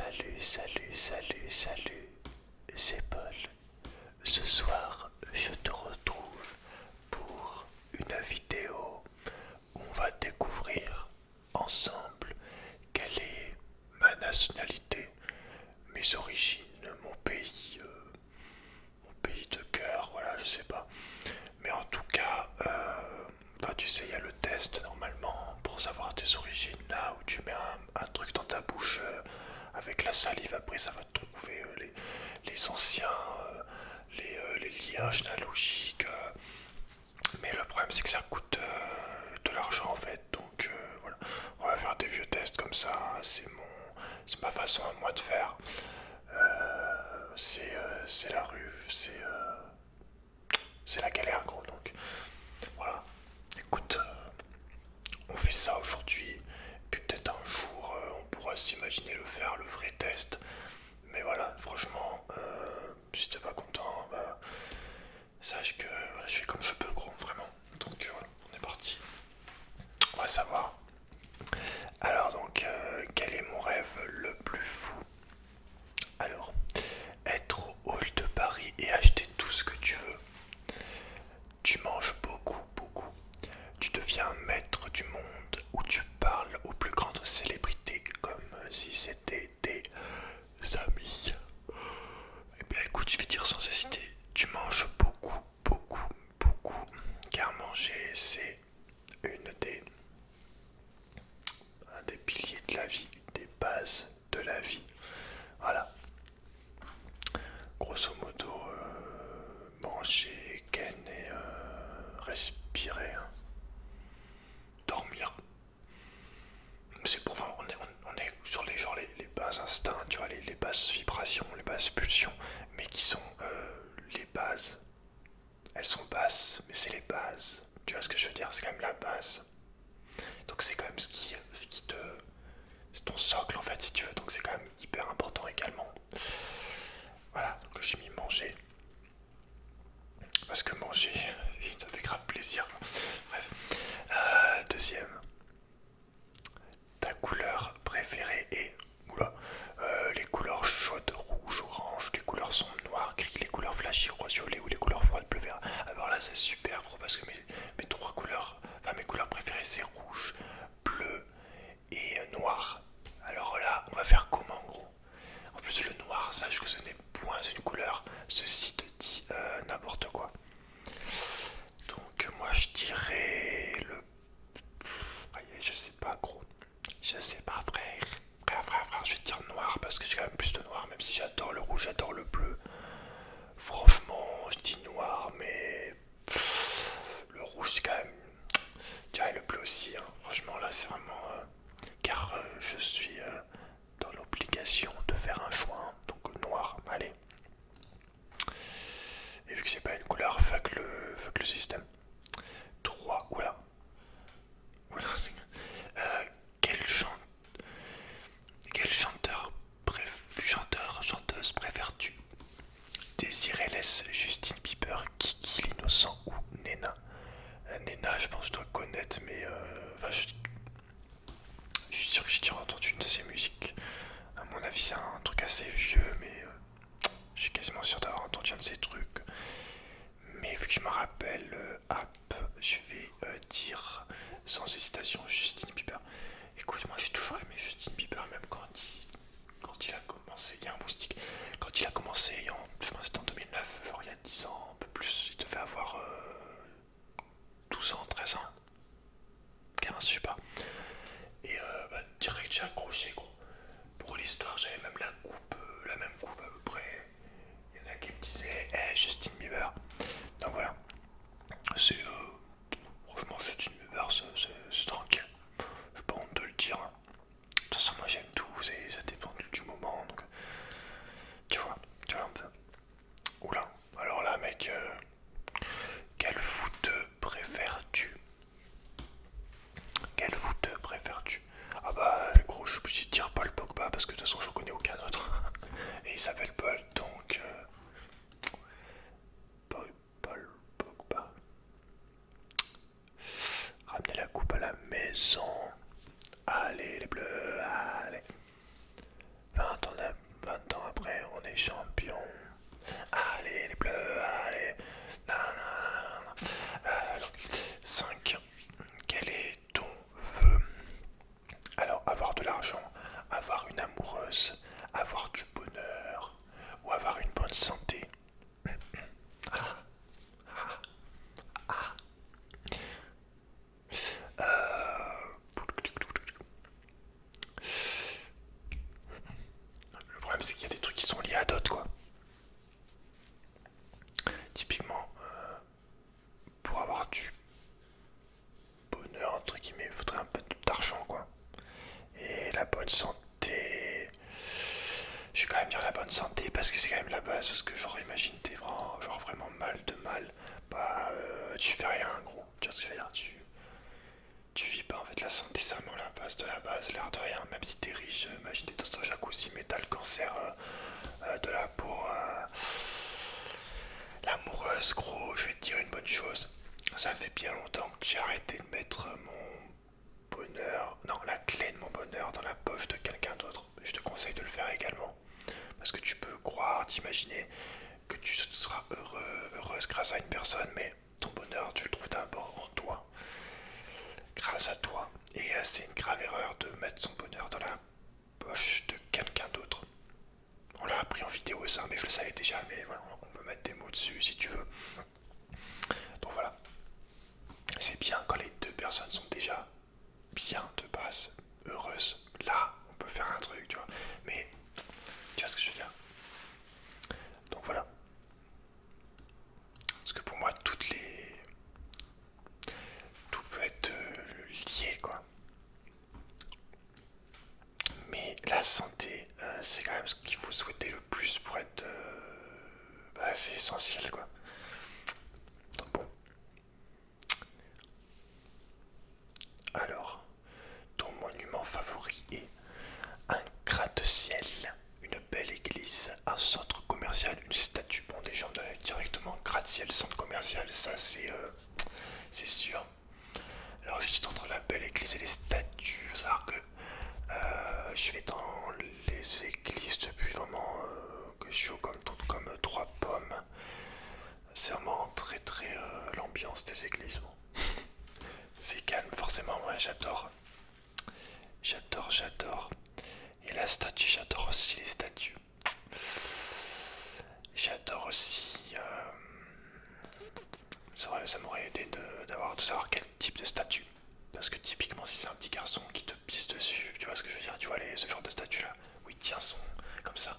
Salut, c'est Paul. Ce soir, je te retrouve pour une vidéo où on va découvrir ensemble quelle est ma nationalité, mes origines, mon pays de cœur, voilà, je sais pas. Mais en tout cas, tu sais, il y a le test normalement pour savoir tes origines, là où tu mets un truc dans ta bouche avec la salive, après ça va te trouver les anciens, les liens généalogiques. Mais le problème c'est que ça coûte de l'argent en fait, donc voilà, on va faire des vieux tests comme ça, c'est ma façon à moi de faire. C'est la rue, c'est la galère gros, donc voilà. Écoute, on fait ça aujourd'hui, puis peut-être un jour on pourra s'imaginer le faire, le vrai test. Mais voilà, franchement, si t'es pas content, bah, sache que voilà, je fais comme je peux, gros, vraiment. Donc voilà, on est parti. On va savoir. Alors donc, quel est mon rêve le plus fou? Alors, être au hall de Paris et acheter tout ce que tu veux. Tu manges beaucoup. Tu deviens maître du monde où tu parles aux plus grandes célébrités comme si c'était des amis. Eh bien écoute, je vais dire sans hésiter, tu manges beaucoup, car manger c'est une un des piliers de la vie, des bases de la vie. Voilà, grosso modo, manger, ken et respirer, hein. Dormir. C'est pour, enfin, on est sur les bas instincts, tu vois, les basses vibrations, les basses pulsions, mais qui sont les bases. Elles sont basses, mais c'est les bases. Tu vois ce que je veux dire? C'est quand même la base. Donc c'est quand même ce qui te... C'est ton socle en fait si tu veux. Donc c'est quand même hyper important également. Voilà, donc j'ai mis manger. Parce que manger, ça fait grave plaisir. Bref. Deuxième. Ta couleur préférée est... Oula. Les couleurs chaudes, rouge, orange, les couleurs sombres, noir, gris, les couleurs flashy, rose, violet ou les couleurs froides, bleu, vert. Alors là c'est super gros parce que mes trois couleurs, enfin mes couleurs préférées c'est rouge, bleu et noir. Alors là on va faire comment gros? En plus le noir, sache que ce n'est point une couleur, ceci te dit n'importe quoi. Donc moi je dirais le... Je sais pas gros, je sais pas frère. Frère, je vais te dire noir parce que j'ai quand même plus de noir, même si j'adore le rouge, j'adore le bleu. Franchement, je dis noir, mais le rouge c'est quand même... Tu vois, le bleu aussi, hein. Franchement là c'est vraiment... car je suis dans l'obligation de faire un choix, hein. Donc noir, allez. Et vu que c'est pas une couleur, fuck le système. 3, oula. Oula, quel chant, quel chanteuse préfères-tu? Désiré laisse Justine Bieber, Kiki l'innocent ou Nena? Nena, je pense que je dois connaître, mais enfin, je suis sûr que j'ai déjà entendu une de ses musiques. À mon avis, c'est un truc assez vieux, mais je suis quasiment sûr d'avoir entendu un de ces trucs. Mais vu que je me rappelle, je vais dire sans hésitation Justin Bieber. Écoute, moi j'ai toujours aimé Justin Bieber, même quand il a commencé, il y a un moustique, quand il a commencé, je pense que c'était en 2009, genre il y a 10 ans, un peu plus, il devait avoir 12 ans, 13 ans, 15, je sais pas. Et direct j'ai accroché gros. Pour l'histoire, j'avais même la même coupe à peu près. Il y en a qui me disaient, hey, Justin Bieber. Donc voilà, c'est franchement Justin Bieber, c'est tranquille. J'ai pas honte de le dire, hein. De toute façon, moi j'aime tout, ça dépend du moment. Donc, tu vois un peu. Oula, alors là, mec, quel foot préfères-tu? Quel foot préfères-tu? Ah bah, gros, je suis obligé de dire Paul Pogba parce que de toute façon, je connais aucun autre. Et il s'appelle Paul, donc. Paul Pogba. Ramener la coupe à la maison. Allez, les bleus, allez. 20 ans amoureuse, avoir du bonheur ou avoir une bonne santé. Ah, ah, ah. Le problème c'est qu'il y a des trucs qui sont liés à d'autres quoi. Typiquement, pour avoir du bonheur entre guillemets, il faudrait un peu d'argent quoi. Et la bonne santé, je vais quand même dire la bonne santé parce que c'est quand même la base. Parce que genre imagine t'es vraiment, genre vraiment mal de mal, bah tu fais rien gros. Tu vois ce que je veux dire, tu vis pas en fait. La santé c'est vraiment la base de la base, l'air de rien. Même si t'es riche, imagine t'es dans un jacuzzi mais t'as le cancer de la peau. L'amoureuse gros, je vais te dire une bonne chose. Ça fait bien longtemps que j'ai arrêté de mettre mon bonheur, non, la clé de mon bonheur dans la poche de quelqu'un d'autre. Je te conseille de le faire également. Parce que tu peux croire, t'imaginer que tu seras heureux, heureuse grâce à une personne, mais ton bonheur, tu le trouves d'abord en toi, grâce à toi. Et c'est une grave erreur de mettre son bonheur dans la poche de quelqu'un d'autre. On l'a appris en vidéo ça, mais je le savais déjà, mais voilà, on peut mettre des mots dessus si tu veux. Donc voilà, c'est bien quand les deux personnes sont déjà bien de base, heureuses. Là, on peut faire un truc, tu vois. Mais tu vois ce que je veux dire. Donc voilà. Parce que pour moi, tout peut être lié, quoi. Mais la santé, c'est quand même ce qu'il faut souhaiter le plus pour être... c'est essentiel, quoi. Donc bon. Alors, ton monument favori est un gratte-ciel, une belle église, un centre commercial, une statue. Bon, déjà, on a directement gratte-ciel, centre commercial, ça c'est sûr. Alors, j'hésite entre la belle église et les statues. Il faut savoir que je vais dans les églises depuis vraiment que je suis comme trois pommes. C'est vraiment très très l'ambiance des églises. Bon. C'est calme, forcément, moi j'adore. J'adore. Et la statue, j'adore aussi les statues. J'adore aussi. Ça m'aurait aidé de savoir quel type de statue. Parce que typiquement, si c'est un petit garçon qui te pisse dessus, tu vois ce que je veux dire, tu vois ce genre de statue là, où il tient son. Comme ça.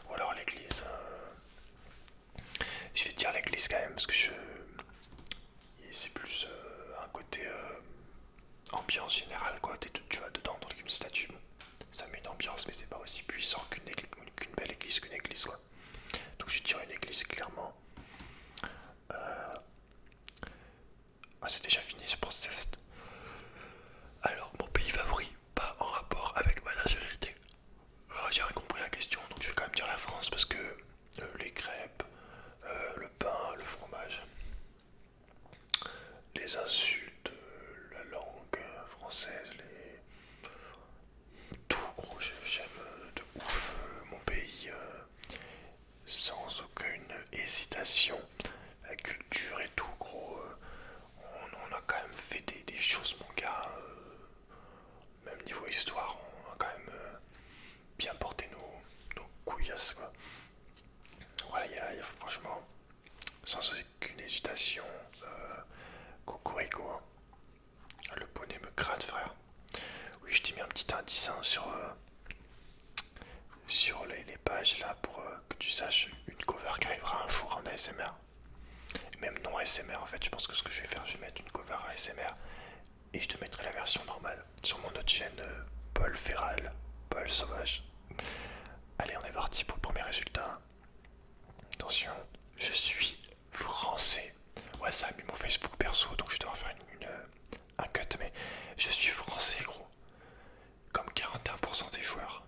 Ou alors l'église. Je vais te dire l'église quand même, parce que c'est plus un côté ambiance générale quoi. Tu vas dedans dans une statue. Bon, ça met une ambiance, mais c'est pas aussi puissant qu'une belle église qu'une église quoi. Donc je dirais une église clairement. Ah, c'est déjà fini pour ce test. Alors, mon pays favori, pas en rapport avec ma nationalité. J'ai rien compris la question, donc je vais quand même dire la France parce que les crêpes, le pain, le fromage, les insultes, la langue française, tout gros, j'aime de ouf mon pays sans aucune hésitation. La culture et tout gros, on a quand même fait des choses mon gars, même niveau histoire, on a quand même bien porté nos couillasses quoi. Voilà, il y a franchement, sans aucune hésitation, Cocorico, hein. Le poney me gratte frère. Oui, je t'ai mis un petit indice hein, sur les pages là pour que tu saches une cover qui arrivera un jour en ASMR. Même non ASMR en fait, je pense que ce que je vais faire, je vais mettre une cover ASMR et je te mettrai la version normale sur mon autre chaîne Paul Ferral, Paul Sauvage. Allez, on est parti pour le premier résultat. Attention, je suis français. Ouais, ça a mis mon Facebook perso, donc je dois faire un cut, mais je suis français, gros. Comme 41% des joueurs.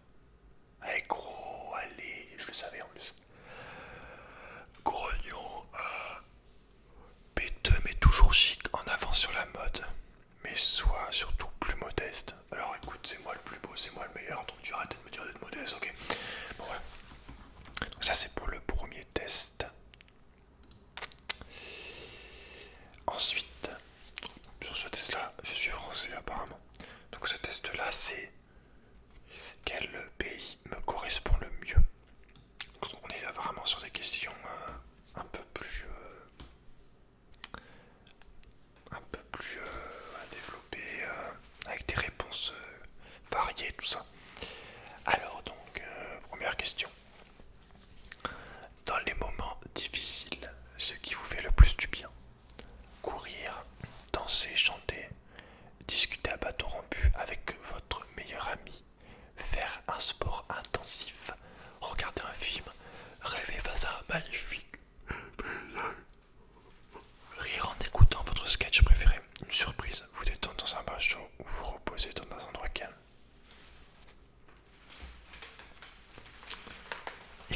Allez, gros, allez, je le savais en plus. Grognon, péteux, mais toujours chic, en avant sur la mode. Mais soit surtout plus modeste. Alors écoute, c'est moi le plus beau, c'est moi le meilleur, donc tu arrêtes de me dire d'être modeste, ok. Bon, voilà. Donc ça, c'est pour le premier test. Ensuite, sur ce test-là, je suis français apparemment. Donc ce test-là, c'est quel pays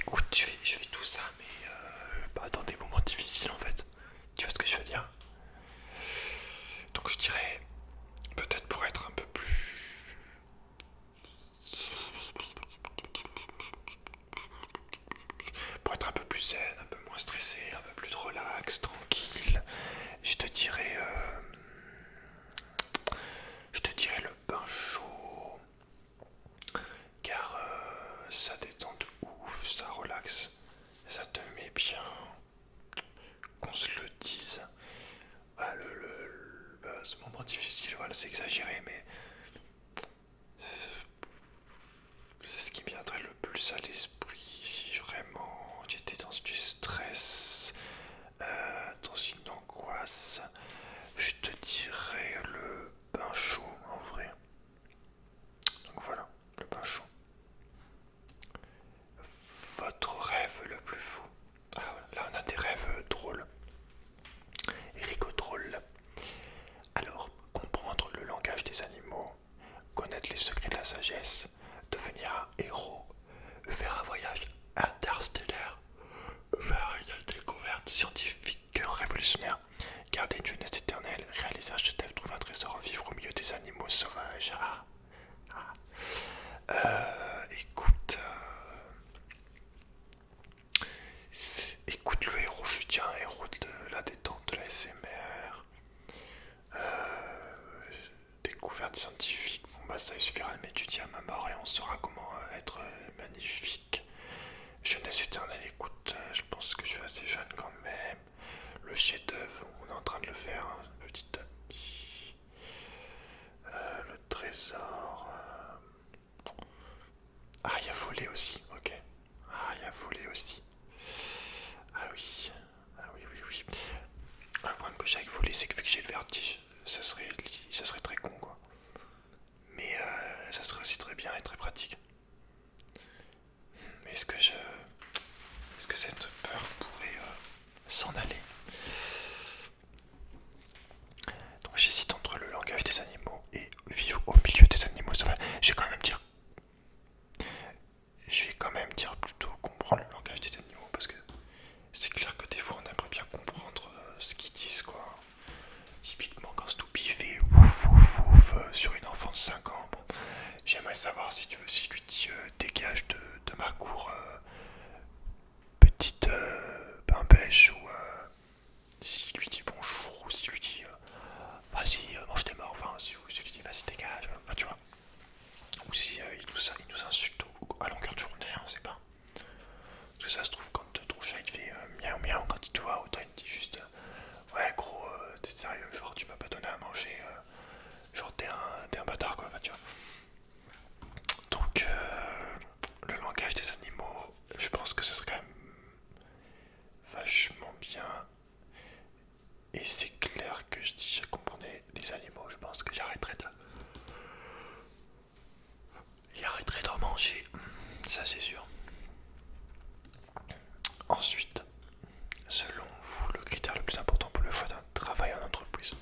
écoute, je fais tout ça, mais bah, dans des moments difficiles en fait. Tu vois ce que je veux dire? Donc je dirais, peut-être pour être un peu plus... Pour être un peu plus zen, un peu moins stressé, un peu plus relax, tranquille, je te dirais... je te dirais le bain chaud, car ça détend de ouf, ça relaxe, ça te met bien, qu'on se le dise. Ah, bah, ce moment difficile, voilà, c'est exagéré, mais c'est ce qui me viendrait le plus à l'esprit si vraiment j'étais dans du stress, dans une angoisse. Je te dirais le bain chaud en vrai. Donc voilà, le bain chaud. Votre rêve le plus fou. Ah, là on a des rêves drôles. Rico drôle. Alors, comprendre le langage des animaux, connaître les secrets de la sagesse, devenir un héros, faire un voyage interstellaire, faire une découverte scientifique révolutionnaire, garder une jeunesse éternelle, réaliser un chef-d'œuvre, trouver un trésor, vivre au milieu des animaux sauvages. Écoute, écoute le héros, je tiens un héros de la détente, de la SMR. Découverte scientifique, bon bah ça il suffira de m'étudier à ma mort et on saura comment être magnifique. Jeunesse éternelle, écoute, je pense que je suis assez jeune quand même. Le chef-d'œuvre, on est en train de le faire petit à petit. Le trésor. Ah, il y a volé aussi, ok. Ah, il y a volé aussi. Ah oui, ah oui, oui, oui. Le problème que j'ai avec voler, c'est que vu que j'ai le vertige, ça serait très con quoi. Mais ça serait aussi très bien et très pratique. Mais est-ce que cette peur pourrait s'en aller? Donc j'hésite entre le langage des animaux et vivre au milieu des animaux sauvages. Je vais quand même dire plutôt comprendre le langage des animaux parce que c'est clair que des fois on aimerait bien comprendre ce qu'ils disent quoi. Typiquement quand Snoopy fait ouf ouf ouf sur une enfant de 5 ans, bon, j'aimerais savoir si tu veux, si lui dit dégage de ma cour petite pimpèche ou s'il lui dit bonjour ou s'il lui dit vas-y mange tes morts, enfin si lui dit vas-y dégage, enfin, tu vois. Ou si il nous insulte à longueur de journée, on sait pas. Parce que ça se trouve quand ton chat il te fait miaou miaou quand il te voit, autant il te dit juste ouais gros t'es sérieux, genre tu m'as pas donné à manger, genre t'es un bâtard quoi, enfin, tu vois. Donc le langage des animaux, je pense que ce serait quand même vachement bien. Et c'est clair que si je comprenais les animaux, je pense que j'arrêterais d'en manger, ça c'est sûr. Ensuite, selon vous, le critère le plus important pour le choix d'un travail en entreprise.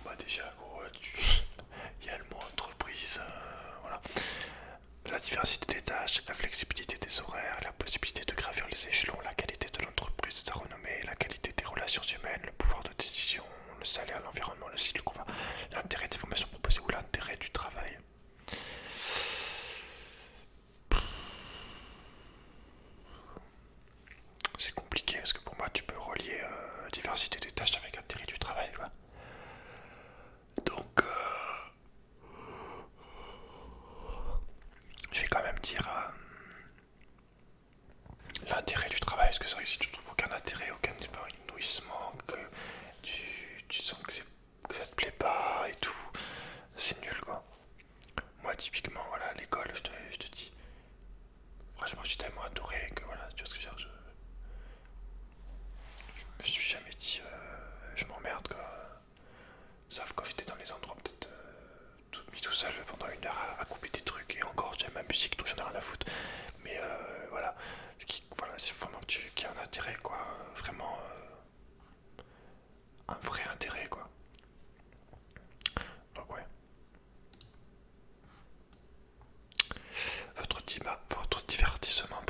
Bah déjà gros, il y a le mot entreprise, voilà. La diversité des tâches, la flexibilité des horaires, la possibilité de gravir les échelons, la qualité de l'entreprise, sa renommée, la qualité des relations humaines, le pouvoir de décision, le salaire, l'environnement, le cycle qu'on va, l'intérêt des formations proposées ou l'intérêt du travail. C'est compliqué parce que pour moi tu peux relier diversité des tâches avec intérêt du travail quoi. Donc je vais quand même dire l'intérêt du travail, parce que c'est vrai que si tu trouves aucun intérêt, aucun épanouissement, que tu sens que ça te plaît pas et tout, c'est nul quoi. Moi typiquement voilà l'école je te dis, franchement j'ai tellement adoré que voilà, tu vois ce que je veux dire, je me suis jamais dit je m'emmerde quoi. Sauf quand j'étais dans les endroits peut-être mis tout seul pendant 1 heure à couper des trucs et encore j'aime ma musique donc j'en ai rien à foutre. Mais voilà, voilà c'est vraiment qu'il y ait un intérêt quoi, vraiment un vrai intérêt quoi. Donc ouais. Votre divertissement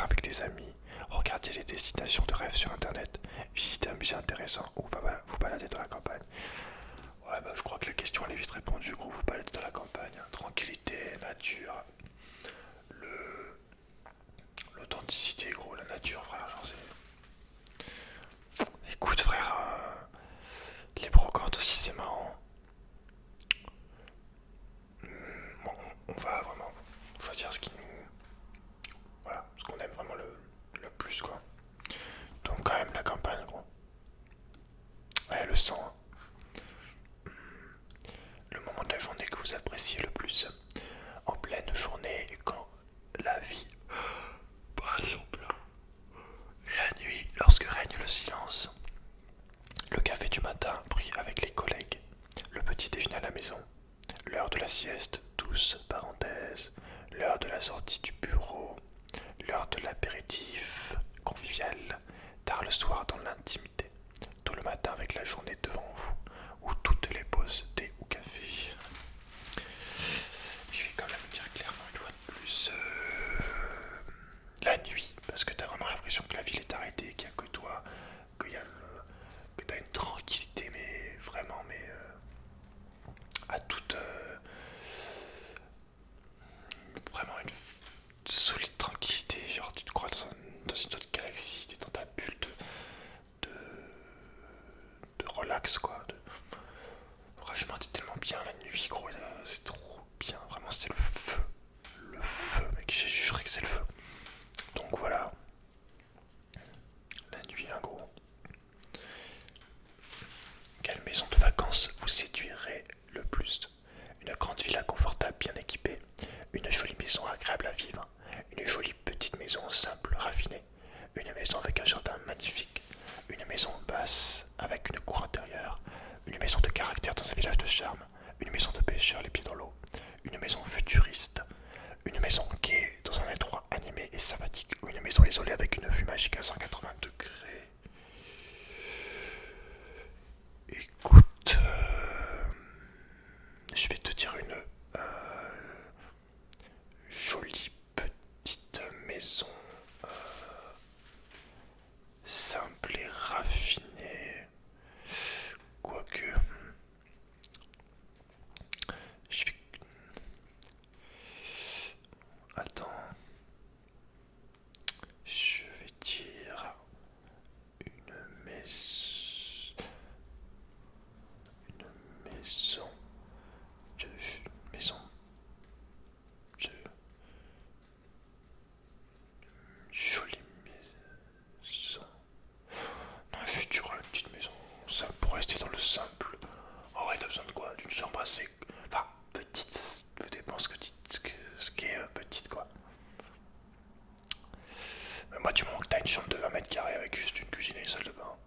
faire avec des amis, regarder les destinations de rêve sur internet, visiter un musée intéressant ou vous balader dans la campagne. Ouais, bah je crois que la question elle est vite répondue, gros. Vous balader dans la campagne, hein. Tranquillité, nature, le l'authenticité, gros, la nature, frère. Genre, écoute, frère, les brocantes aussi, c'est marrant. Bon, on va vraiment choisir ce qui nous. Voilà, ce qu'on aime vraiment le plus, quoi. Donc, quand même, la campagne, gros. Ouais, le sang, hein. Le moment de la journée que vous appréciez le plus. En pleine journée, quand la vie. Par exemple, la nuit, lorsque règne le silence. Le café du matin pris avec les collègues. Le petit déjeuner à la maison. L'heure de la sieste, douce parenthèse. L'heure de la sortie du bureau. L'heure de l'apéritif convivial. Tard le soir dans l'intimité. Tôt le matin avec la journée devant vous. Ou toutes les pauses thé ou café. Je vais quand même dire clairement une fois de plus la nuit, parce que t'as vraiment l'impression que la ville est arrêtée, qu'il n'y a que toi, que t'as une tranquillité, mais vraiment, mais à toute vraiment une solide tranquillité. Genre tu te crois dans une autre galaxie, t'es dans ta bulle de, de relax, quoi. Franchement, t'es tellement bien la nuit, gros, c'est trop bien. Vraiment, c'était le feu. Le feu, mec, j'ai juré que c'est le feu. Donc voilà, la nuit, un gros. Quelle maison de vacances vous séduirait le plus? Une grande villa confortable, bien équipée. Une jolie maison agréable à vivre. Une jolie petite maison simple, raffinée. Une maison avec un jardin magnifique. Une maison basse avec une cour intérieure. Une maison de caractère dans un village de charme. Une maison de pêcheurs les pieds dans l'eau. Une maison futuriste. Une maison gaie dans un endroit animé et sympathique. Ou une maison isolée avec une vue magique à 180 degrés. Écoute, je vais te dire une jolie petite maison simple et raffinée. Quoique, je vais. Attends. Je vais dire une maison. Une maison. Une maison. De, jolie maison. Non, je vais dire une petite maison simple pour rester dans le simple. En vrai, t'as besoin de quoi? D'une chambre assez. Enfin, petite, ça dépend ce qui est petite, quoi. Mais moi, du moment que t'as une chambre de 20 mètres carrés avec juste une cuisine et une salle de bain.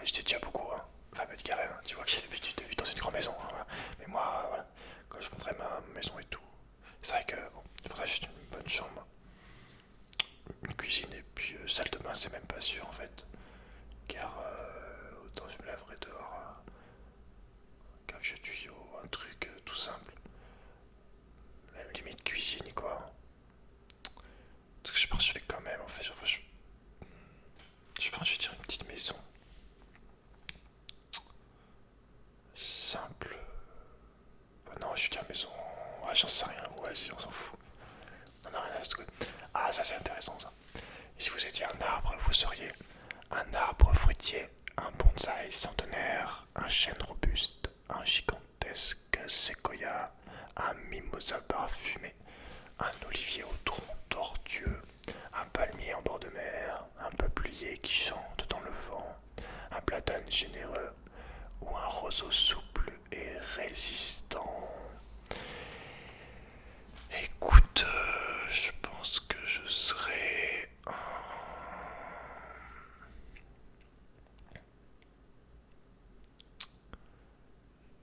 J'étais déjà beaucoup, hein. 20 mètres carrés, hein. Tu vois que j'ai l'habitude de vivre dans une grande maison, hein, voilà. Mais moi, voilà, quand je montrais ma maison et tout, c'est vrai que bon, il faudrait juste une bonne chambre, une cuisine et puis salle de bain, c'est même pas sûr en fait. Car autant je me laverai dehors qu'un vieux tuyau, un truc tout simple. Même limite cuisine quoi. Parce que je pense que je vais quand même en fait. Enfin, je pense que je vais dire une petite maison. Simple. Bah non, je vais dire maison. Ouais, j'en sais rien, vas-y, on s'en fout. On a rien à se trouver. Ah, ça c'est intéressant ça. Et si vous étiez un arbre, vous seriez un arbre fruitier, un bonsaï centenaire, un chêne robuste, un gigantesque séquoia, un mimosa parfumé, un olivier au tronc tortueux, un palmier en bord de mer, un peuplier qui chante dans le vent, un platane généreux ou un roseau souple et résistant. Écoute, je pense que je serai un.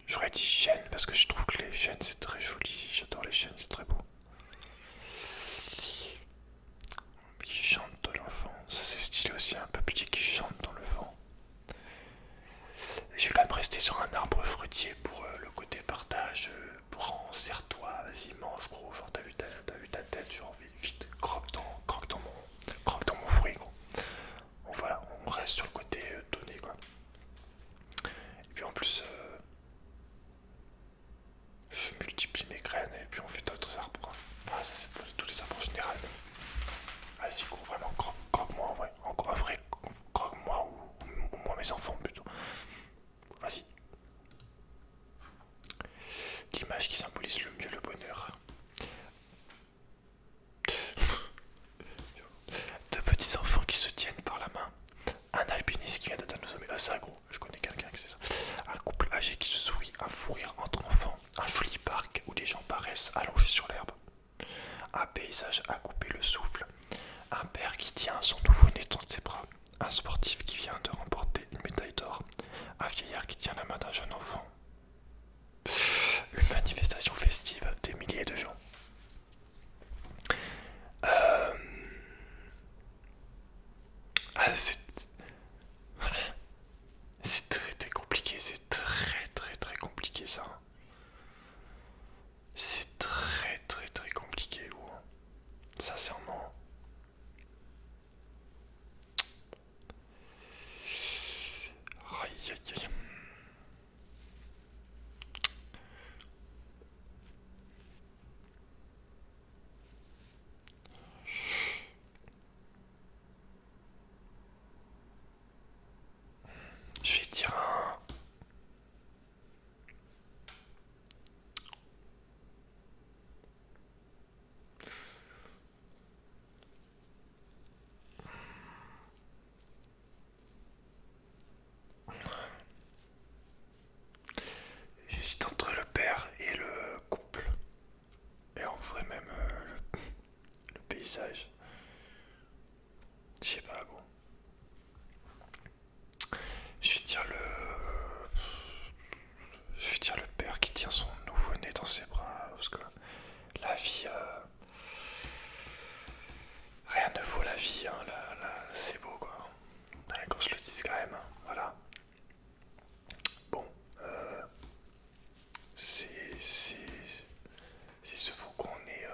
J'aurais dit chêne parce que je trouve que les chênes c'est très joli. J'adore les chênes, c'est très beau. ça gros, je connais quelqu'un qui sait ça. Un couple âgé qui se sourit, un fou rire entre enfants, un joli parc où des gens paraissent allongés sur l'herbe. Un paysage à couper le souffle, un père qui tient son nouveau-né dans ses bras, un sportif qui vient de remporter une médaille d'or, un vieillard qui tient la main d'un jeune enfant. Une manifestation festive, des milliers de gens. Euh... Ah, c'est très compliqué, c'est très compliqué ça. C'est très compliqué, gros. Sincèrement. Aïe aïe aïe. Je vais dire un. J'hésite entre le père et le couple. Et en vrai même le paysage. Je sais pas gros. Je vais dire le. Je vais dire le père qui tient son nouveau-né dans ses bras. Parce que la vie. Rien ne vaut la vie, hein. Là, c'est beau quoi. Ouais, quand je le dis quand même, hein. Voilà. Bon. C'est. C'est ce pourquoi on est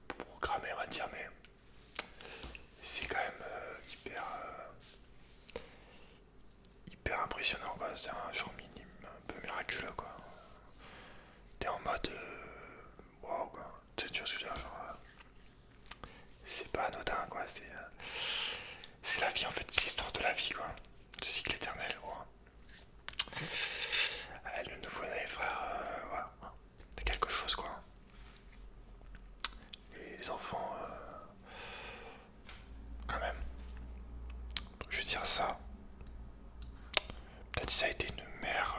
programmé, on va dire, mais c'est quand même hyper impressionnant quoi. C'est un genre minime, un peu miraculeux quoi. T'es en mode wow quoi. Tu vois ce que je veux dire, genre, c'est pas anodin quoi. C'est la vie en fait, c'est l'histoire de la vie quoi. Le cycle éternel quoi. Le nouveau-né frère, voilà. C'est quelque chose quoi. Les enfants, quand même. Je veux dire ça. Peut-être si ça a été une mère,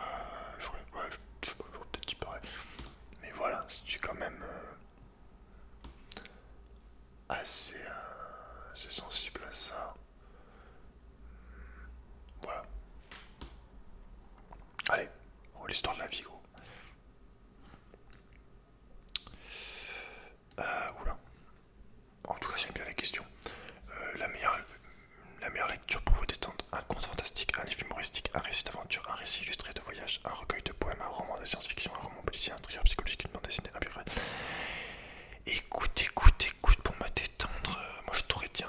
je sais pas, j'aurais peut-être dit pareil. Mais voilà, c'est quand même assez sensible à ça. Voilà. Allez, l'histoire de la vie, gros. Oula. En tout cas, j'aime bien les questions. La meilleure lecture pour vous détendre. Un conte fantastique, un livre humoristique, un récit d'aventure, un récit illustré de voyage, un recueil de poèmes, un roman de science-fiction, un roman policier, un thriller psychologique, une bande dessinée, un biographe. Écoute, pour me détendre, moi je t'aurais dit un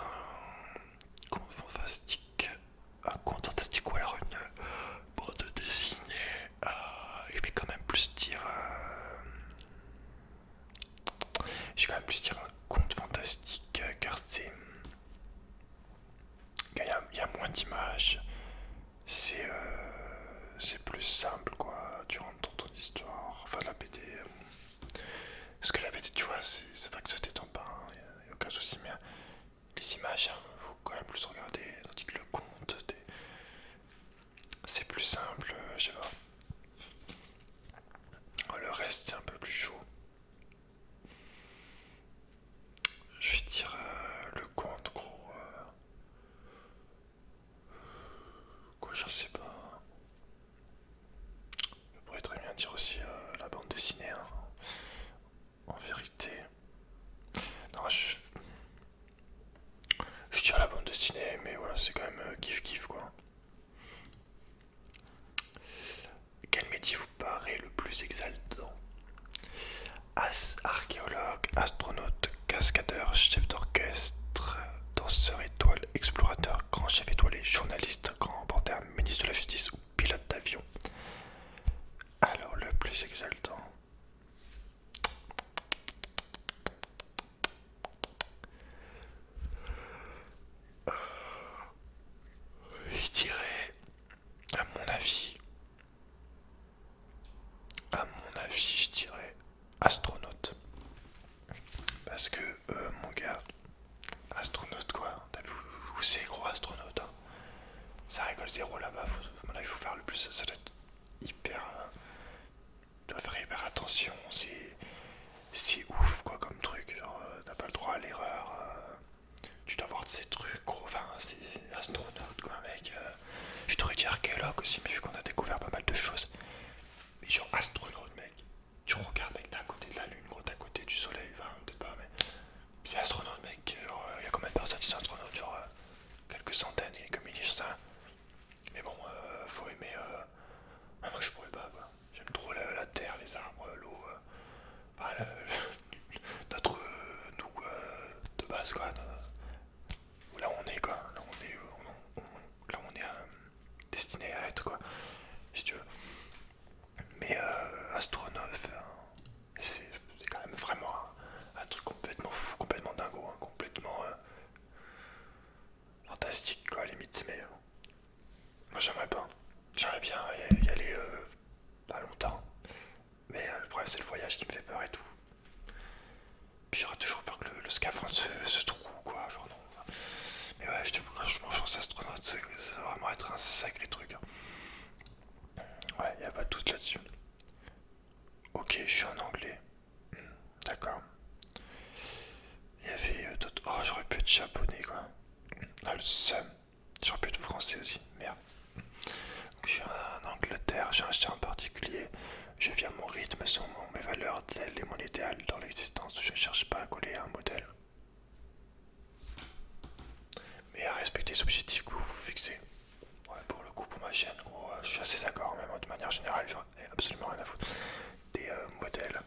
conte fantastique ou alors une bande dessinée. Et puis quand le zéro là-bas, là, il faut faire le plus, ça doit être hyper... tu dois faire hyper attention, c'est ouf quoi comme truc, genre t'as pas le droit à l'erreur, tu dois voir de ces trucs gros, enfin c'est astronaute quoi mec, je t'aurais dit archéologue aussi mais vu qu'on a découvert pas mal de choses, mais genre astronaute mec, tu regardes mec, t'es à côté de la lune gros, t'es à côté du soleil, enfin peut-être pas mais c'est astronaute mec, genre y a combien de personnes qui sont astronautes, genre quelques centaines, quelques milliers, je sais pas. Mais bon, faut aimer, moi je pourrais pas quoi, j'aime trop la terre, les arbres, l'eau, enfin, notre nous de base quoi, là où on est quoi, là où on est, là où on est destiné à être quoi, si tu veux. Mais astronaute, enfin, c'est quand même vraiment un truc complètement fou, complètement dingo, hein, complètement fantastique quoi, limite. Mais moi j'aimerais pas, j'aimerais bien y aller pas longtemps. Mais le problème c'est le voyage qui me fait peur et tout. Puis j'aurais toujours peur que le scaphandre se trouve quoi, genre non. Mais ouais, je te franchement, je pense astronaute, ça va vraiment être un sacré truc, hein. Ouais, y a pas de doute là-dessus. Ok, je suis en anglais. D'accord. Il y avait d'autres. Oh, j'aurais pu être japonais quoi. Ah, le seum. J'aurais pu être français aussi. Merde. Donc, je suis en Angleterre, j'ai un style en particulier. Je vis à mon rythme, selon mes valeurs, telles et mon idéal dans l'existence. Je ne cherche pas à coller à un modèle, mais à respecter les objectifs que vous vous fixez. Ouais, pour le coup, pour ma chaîne, gros, je suis assez d'accord, même de manière générale, j'en ai absolument rien à foutre. Des modèles.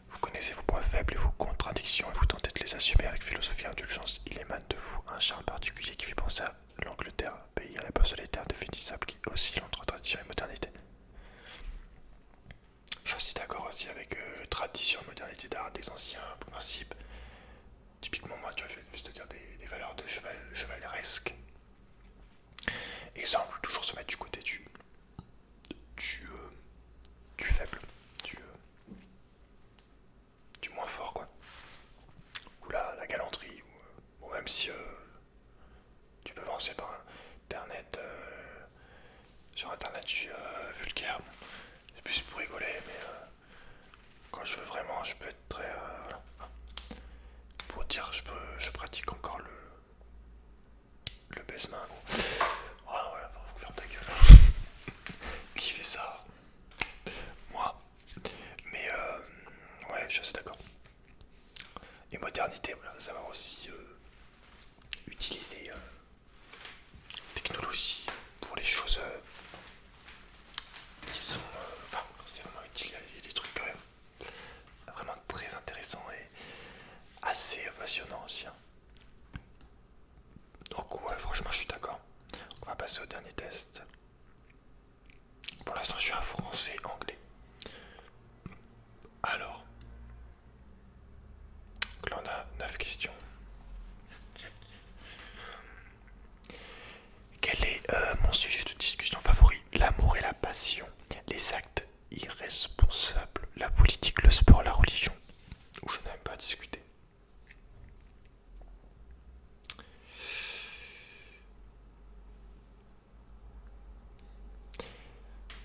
Vous connaissez vos points faibles et vos contradictions et vous tentez de les assumer avec philosophie et indulgence. Il émane de vous un charme particulier qui fait penser à l'Angleterre, pays à la personnalité indéfinissable qui oscille entre tradition et modernité. Je suis aussi d'accord aussi avec tradition et modernité d'art, des anciens principes. Typiquement, moi, tu vois, je vais juste te dire des valeurs de chevaleresque. Exemple, toujours se mettre du côté du, euh, du faible, du moins fort, quoi. Ou la galanterie, ou même si tu peux penser par internet, sur internet, je suis vulgaire. Bon, c'est plus pour rigoler, mais quand je veux vraiment, je peux être très. Voilà. Pour dire, je pratique encore le baise-main. Ah ouais, faut fermer ta gueule. Qui fait ça? Moi. Mais ouais, je suis assez d'accord. Et modernité, voilà, savoir aussi utiliser technologie pour les choses qui sont. Enfin, quand c'est vraiment utile, il y a des trucs quand même vraiment très intéressants et assez passionnants aussi, hein. Donc, ouais, franchement, je suis d'accord. On va passer au dernier test. Pour l'instant, je suis un français anglais. Alors, là, on a 9 questions. Quel est mon sujet de discussion favori? L'amour et la passion, les actes irresponsables, la politique, le sport, la religion. Ou je n'aime pas discuter.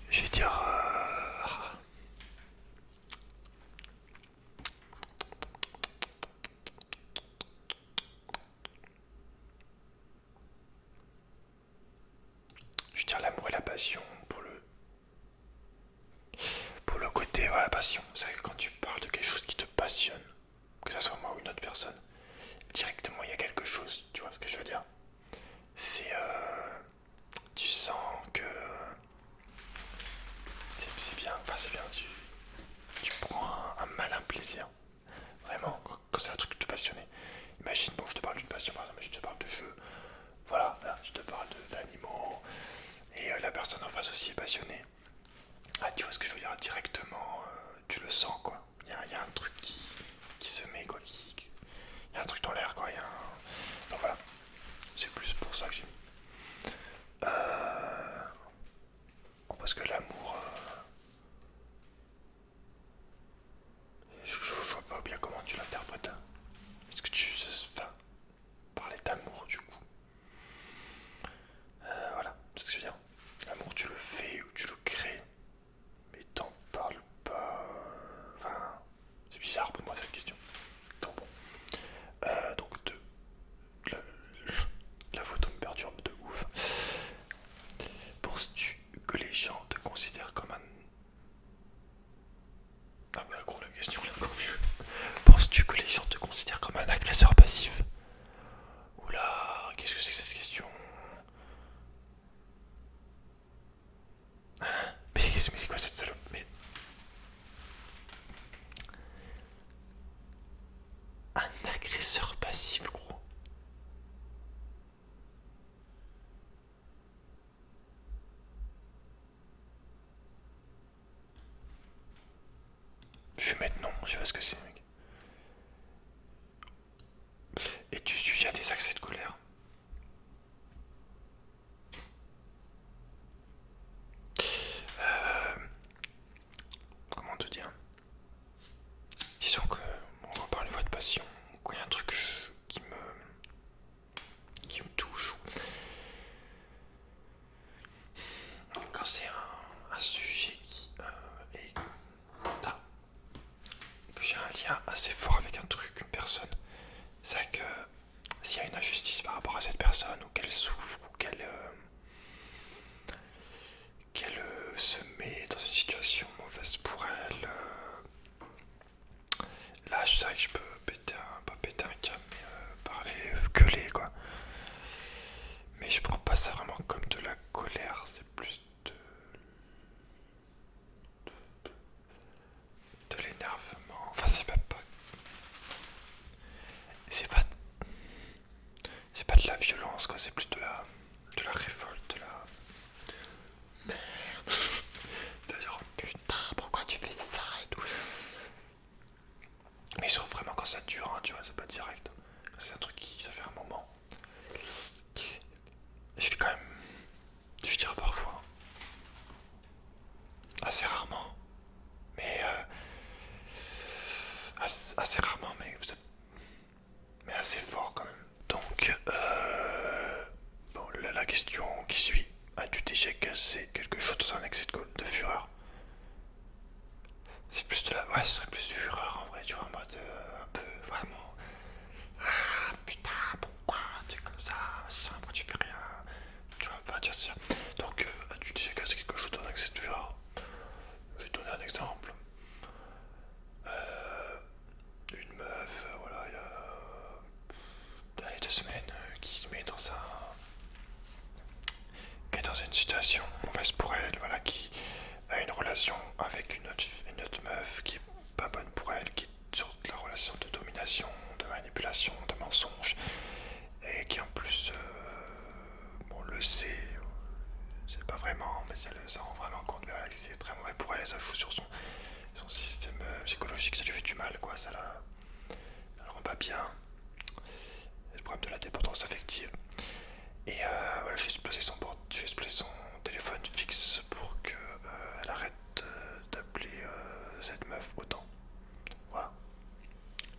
Je vais dire. Je vais dire l'amour et la passion pour le côté, voilà, passion. C'est vrai que quand tu parles de quelque chose qui te passionne, que ce soit moi ou une autre personne, directement il y a quelque chose, tu vois ce que je veux dire? C'est tu sens que c'est bien, enfin c'est bien, tu prends un malin plaisir, vraiment, quand c'est un truc qui te passionne. Imagine, bon, je te parle d'une passion, par exemple, je te parle de jeu, voilà, je te parle d'animaux, et la personne en face aussi est passionnée. Ah, tu vois ce que je veux dire, directement, tu le sens, quoi. Il y a un truc qui se met, quoi, il y a un truc dans l'air, quoi, il y a un... Donc voilà, c'est plus pour ça que j'ai mis. Bon, parce que l'amour, je vois pas bien comment tu l'interprètes, hein. Est-ce que tu... Enfin, parler d'amour, du coup. Agresseur passif, gros. Je vais mettre non, je sais pas ce que c'est, mec. Es-tu sujet à des accès de colère? Euh, Comment te dire? Disons que on va parler une fois de passion, quand il y a un truc qui me touche, quand c'est un sujet est, ah, que j'ai un lien assez fort avec un truc, une personne, c'est vrai que s'il y a une injustice par rapport à cette personne, ou qu'elle souffre, ou qu'elle se met dans une situation mauvaise pour elle, là je sais que je peux pas péter un câble, mais parler, gueuler quoi. Mais je prends pas ça vraiment comme de la colère, c'est plus de l'énervement. Enfin c'est même pas. C'est pas. C'est pas de la violence quoi, c'est plus de la révolte, de la. Merde. D'ailleurs, putain, pourquoi tu fais ça et tout. Mais sauf vraiment quand ça dure, hein, tu vois, c'est pas direct. C'est un truc qui ça fait un moment. Je fais quand même. Je dirais parfois. Assez rarement. Mais assez rarement, mais vous êtes. Mais assez fort quand même. Donc, bon, la question qui suit. As-tu déjà cassé quelque chose dans un excès de fureur? C'est plus de la. Ouais, ce serait plus fureur en vrai, tu vois, en mode un peu vraiment. Ah putain, pourquoi tu es comme ça? Pourquoi tu fais rien? Tu vois, pas dire ça. Donc, as-tu déjà cassé quelque chose dans un excès de fureur? Je vais te donner un exemple. Une meuf, voilà, il y a allez, 2 semaines, qui se met dans qui est dans une situation mauvaise pour elle, voilà, qui a une relation avec une autre meuf qui est pas bonne pour elle, qui est sur de la relation de domination, de manipulation, de mensonge, et qui en plus, bon, le sait, c'est pas vraiment, mais ça rend vraiment compte, mais voilà, c'est très mauvais pour elle, et ça joue sur son système psychologique, ça lui fait du mal, quoi, ça la rend pas bien. Le problème de la dépendance affective. Et voilà, j'ai explosé son téléphone fixe pour qu'elle arrête d'appeler cette meuf autant. Voilà.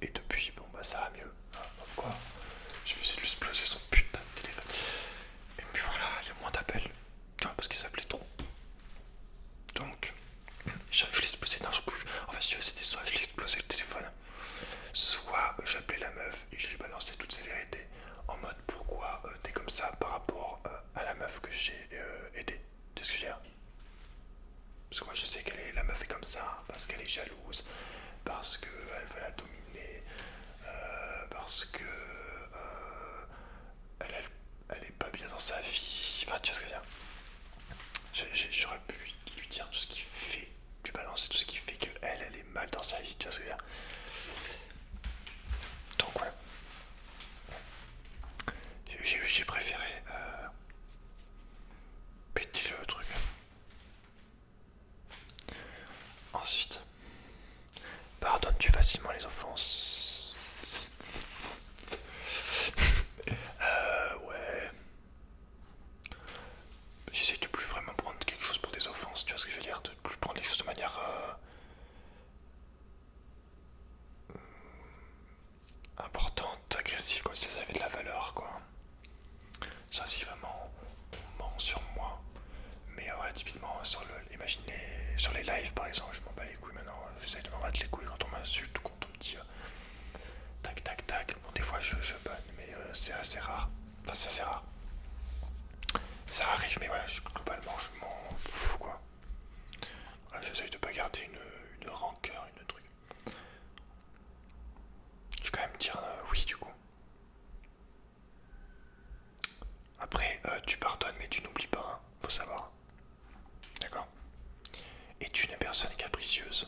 Et depuis, bon bah ça va mieux. Hein, donc quoi, j'ai essayé de lui exploser son putain de téléphone. Et puis voilà, il y a moins d'appels. Tu vois, parce qu'il s'appelait trop. Donc, je l'ai explosé d'un jour plus. En fait, si tu veux, c'était soit je l'ai explosé le téléphone, soit j'appelais la meuf et je lui balançais toutes ses vérités en mode pourquoi t'es comme ça par rapport à la meuf que j'ai aidée. Tu sais ce que je veux dire? Parce que moi je sais la meuf est comme ça parce qu'elle est jalouse, parce qu'elle veut la dominer, parce que elle est pas bien dans sa vie. Enfin, tu vois ce que je veux dire? J'aurais pu lui dire tout ce qui fait, lui balancer tout ce qui fait qu'elle est mal dans sa vie. Tu vois ce que je veux dire? Donc voilà. J'ai préféré péter le truc. Ensuite, pardonnes-tu facilement les offenses? Ouais. J'essaie de plus vraiment prendre quelque chose pour des offenses, tu vois ce que je veux dire? De plus prendre les choses de manière importante, agressive, comme si ça avait de la valeur, quoi. Sauf si vraiment on ment sur moi. Mais ouais, typiquement, imaginez, sur les lives par exemple, je m'en bats les couilles maintenant. J'essaie de m'en battre les couilles quand on m'insulte ou quand on me dit tac tac tac. Bon, des fois je banne, mais c'est assez rare. Enfin, c'est assez rare. Ça arrive, mais voilà, globalement, je m'en fous, quoi. Ouais, j'essaye de pas garder une rancœur, une truc. Je vais quand même dire oui, du coup. Après, tu pardonnes, mais tu n'oublies pas, hein, faut savoir. D'accord? Es-tu une personne capricieuse?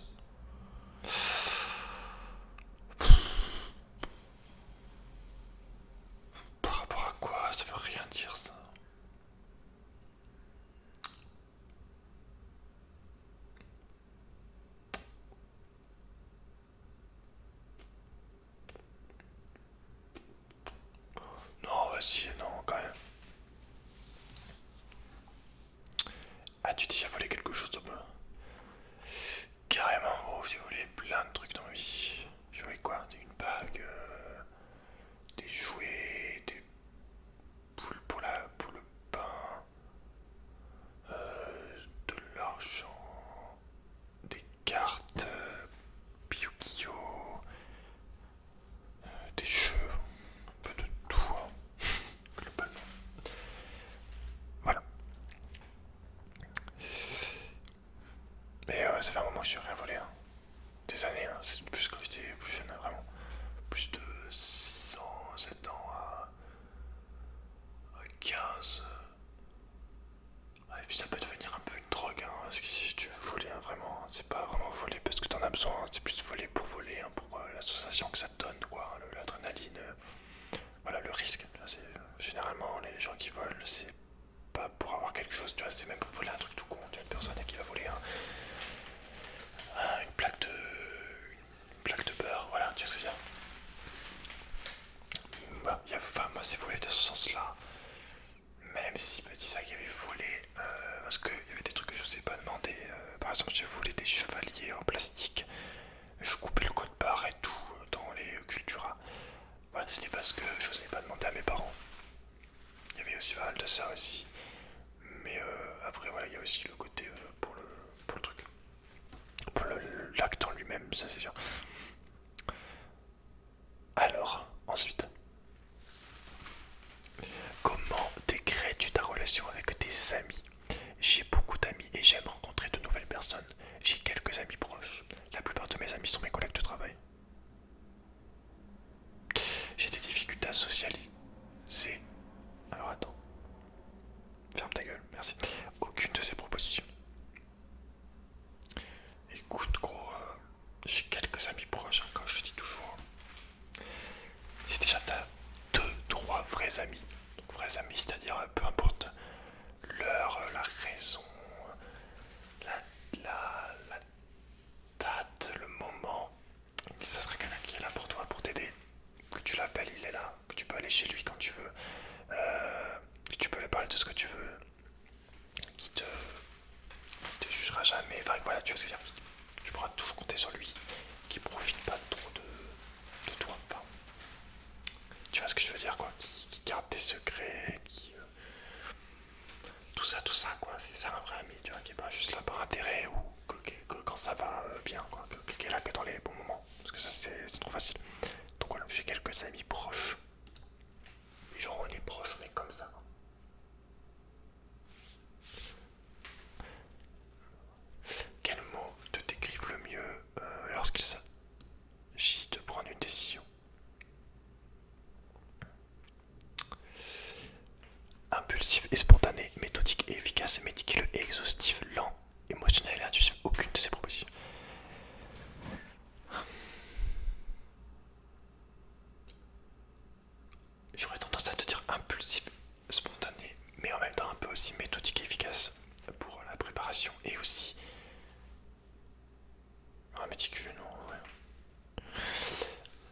m'a assez volé dans ce sens-là. Même si petit sac avait volé, parce qu'il y avait des trucs que je n'osais pas demander. Par exemple, j'ai volé des chevaliers en plastique. Je coupais le code barre et tout dans les Cultura. Voilà, c'était parce que je n'osais pas demander à mes parents. Il y avait aussi pas mal de ça aussi. Mais après, voilà, il y a aussi le côté pour le truc. Pour l'acte en lui-même, ça c'est sûr. Alors, ensuite, comment décrètes-tu ta relation avec tes amis? J'ai beaucoup d'amis et j'aime rencontrer de nouvelles personnes. J'ai quelques amis proches. La plupart de mes amis sont mes collègues de travail. J'ai des difficultés à socialiser. Alors attends. Ferme ta gueule, merci. Aucune de ces propositions. Écoute, gros, j'ai quelques amis proches, hein, comme je dis toujours. Si déjà t'as deux, trois vrais amis. Donc vrais amis, c'est-à-dire peu importe l'heure, la raison, la date, le moment. Ça serait quelqu'un qui est là pour toi, pour t'aider. Que tu l'appelles, il est là. Que tu peux aller chez lui quand tu veux. Que tu peux lui parler de ce que tu veux. Qui te jugera jamais. Enfin voilà, tu vois ce que je veux dire. Tu pourras toujours compter sur lui. Qui profite pas trop de toi. Enfin, tu vois ce que je veux dire, quoi. Qui garde tes secrets. Tout ça, quoi. C'est ça un vrai ami, tu vois. Qui est pas juste là par intérêt ou que quand ça va bien, quoi. Qui est là que dans les bons moments. Parce que ça, c'est trop facile. Donc voilà, j'ai quelques amis proches. Et genre, on est proches, on est comme ça. Quels mots te décrivent le mieux lorsqu'il s'agit de prendre une décision? Impulsif et spontané, méthodique et efficace, méticuleux et exhaustif, lent, émotionnel et intuitif. Aucune de ces propositions. J'aurais tendance à te dire impulsif, spontané, mais en même temps un peu aussi méthodique et efficace pour la préparation et aussi méticuleux, non, ouais.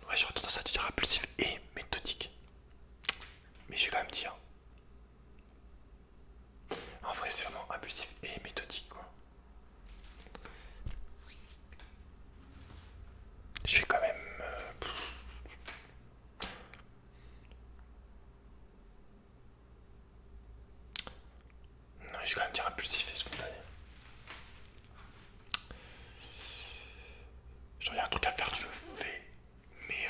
Ouais, j'aurais tendance à te dire impulsif et méthodique. Mais je vais quand même dire. En vrai, c'est vraiment impulsif et méthodique, quoi. Je vais quand même. Non, je vais quand même dire impulsif et spontané. Genre, il y a un truc à faire, je le fais. Mais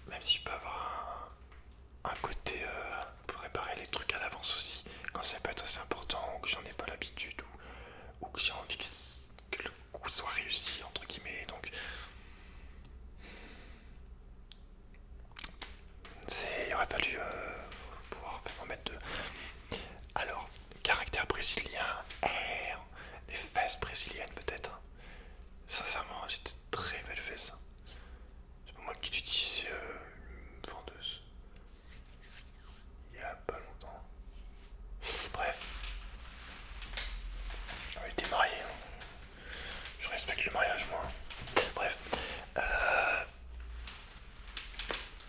même si je peux avoir un côté pour réparer les trucs à l'avance aussi, quand ça peut être assez important, ou que j'en ai pas l'habitude, ou que j'ai envie que le coup soit réussi, entre guillemets. Donc, il aurait fallu pouvoir m'en mettre deux. Alors, caractère brésilien, les fesses brésiliennes peut-être. Sincèrement, j'ai de très belles fesses. C'est pour moi qui l'utilise une vendeuse il y a pas longtemps. Bref, elle était mariée. Hein. Je respecte le mariage, moi. Bref,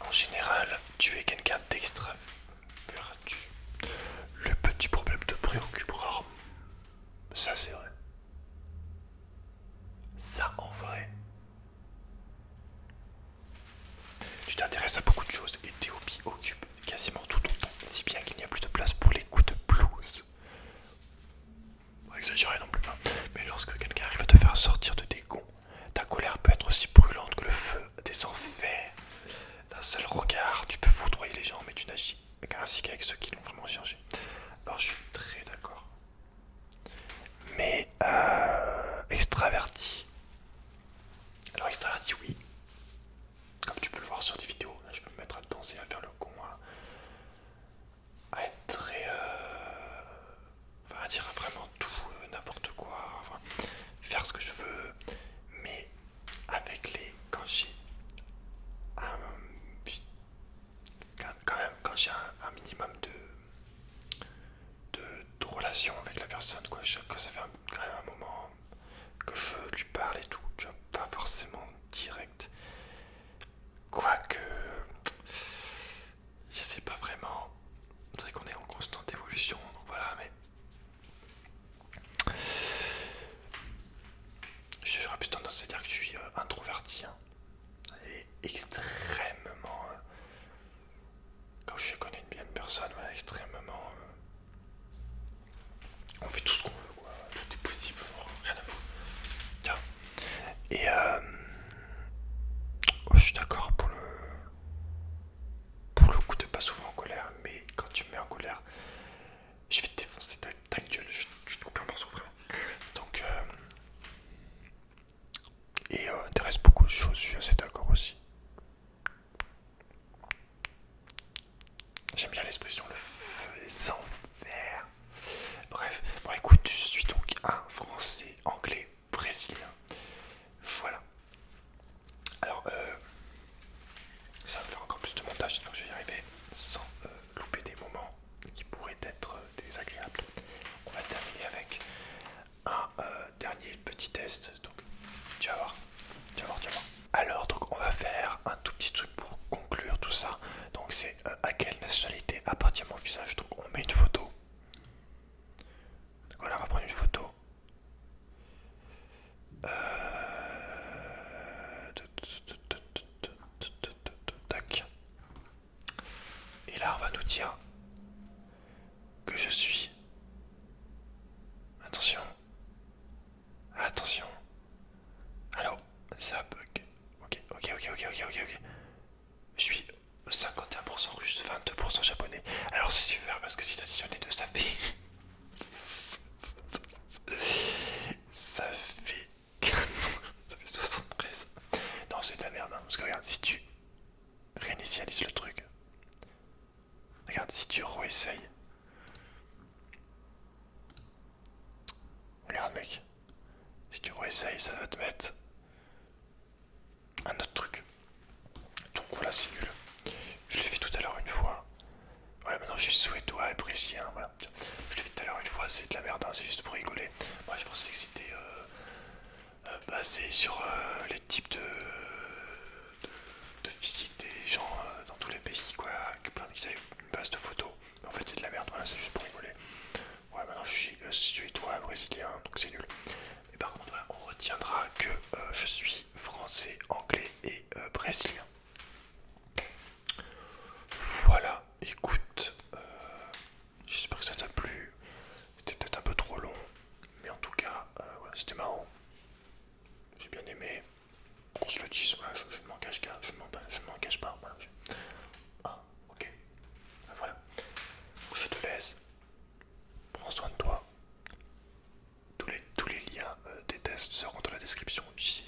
en général, tu es quelqu'un d'extraverti. Le petit problème te préoccupe rarement. Ça, c'est vrai. Ça, en vrai. Tu t'intéresses à beaucoup de choses et tes hobbies occupent quasiment tout ton temps, si bien qu'il n'y a plus de place pour les coups de blues. Pas exagérer non plus, hein. Mais lorsque quelqu'un arrive à te faire sortir de tes gonds, ta colère peut être aussi brûlante que le feu des enfers. D'un seul regard, tu peux foudroyer les gens, mais tu n'agis ainsi qu'avec ceux qui l'ont vraiment cherché. Alors je suis très d'accord. Mais extraverti. Alors extraverti, oui. Comme tu peux le voir sur des vidéos, là, je peux me mettre à danser, à faire le con, à être très... enfin, à dire vraiment tout, n'importe quoi, enfin, faire ce que je veux, mais avec les... Quand j'ai un... quand même, quand j'ai un minimum pas souvent en colère, mais quand tu me mets en colère, je vais te défoncer ta gueule, je vais te couper un morceau vraiment. Donc, intéresse beaucoup de choses, je suis assez d'accord aussi. J'aime bien l'expression le feu est envers. Bref, bon écoute, je suis donc un français, anglais, brésilien. Voilà. Alors, ça va me faire encore plus de montage, donc je vais y arriver sans louper des moments qui pourraient être désagréables. On va terminer avec un dernier petit test. Donc, tu vas voir, tu vas voir, tu vas voir. Alors, donc, on va faire un tout petit truc pour conclure tout ça. Donc, c'est à quelle nationalité appartient mon visage. Donc, on met une photo. Donc, voilà, on va prendre une photo. Tac. Et là, on va nous dire que je suis. Attention. Attention. Alors, ça bug. Ok. Je suis 51% russe, 22% japonais. Alors c'est super parce que si t'additionnes les deux, ça fait. Ça fait. Ça fait 73. Non, c'est de la merde, hein, parce que regarde, si tu réinitialises le truc. Regarde, si tu réessayes. Regarde, mec. Si tu réessayes, ça va te mettre un autre truc. Donc voilà, c'est nul. Je l'ai fait tout à l'heure une fois. Voilà, maintenant je suis suédois et brésilien. Voilà. Je l'ai fait tout à l'heure une fois, c'est de la merde, hein, c'est juste pour rigoler. Moi je pensais que c'était basé sur les types de physique des gens dans tous les pays, quoi. Qu'ils avaient une base de photos. Mais en fait, c'est de la merde, voilà, c'est juste pour rigoler. Voilà, maintenant je suis suédois, brésilien, donc c'est nul. Mais par contre, voilà, on retiendra que je suis français, anglais et brésilien. Voilà, écoute, j'espère que ça t'a plu. C'était peut-être un peu trop long, mais en tout cas, voilà, c'était marrant. J'ai bien aimé. Qu'on se le dise, voilà, je ne m'engage pas, je m'engage pas. Voilà. Ah, ok, voilà. Je te laisse. Prends soin de toi. Tous les liens des tests seront dans la description ici.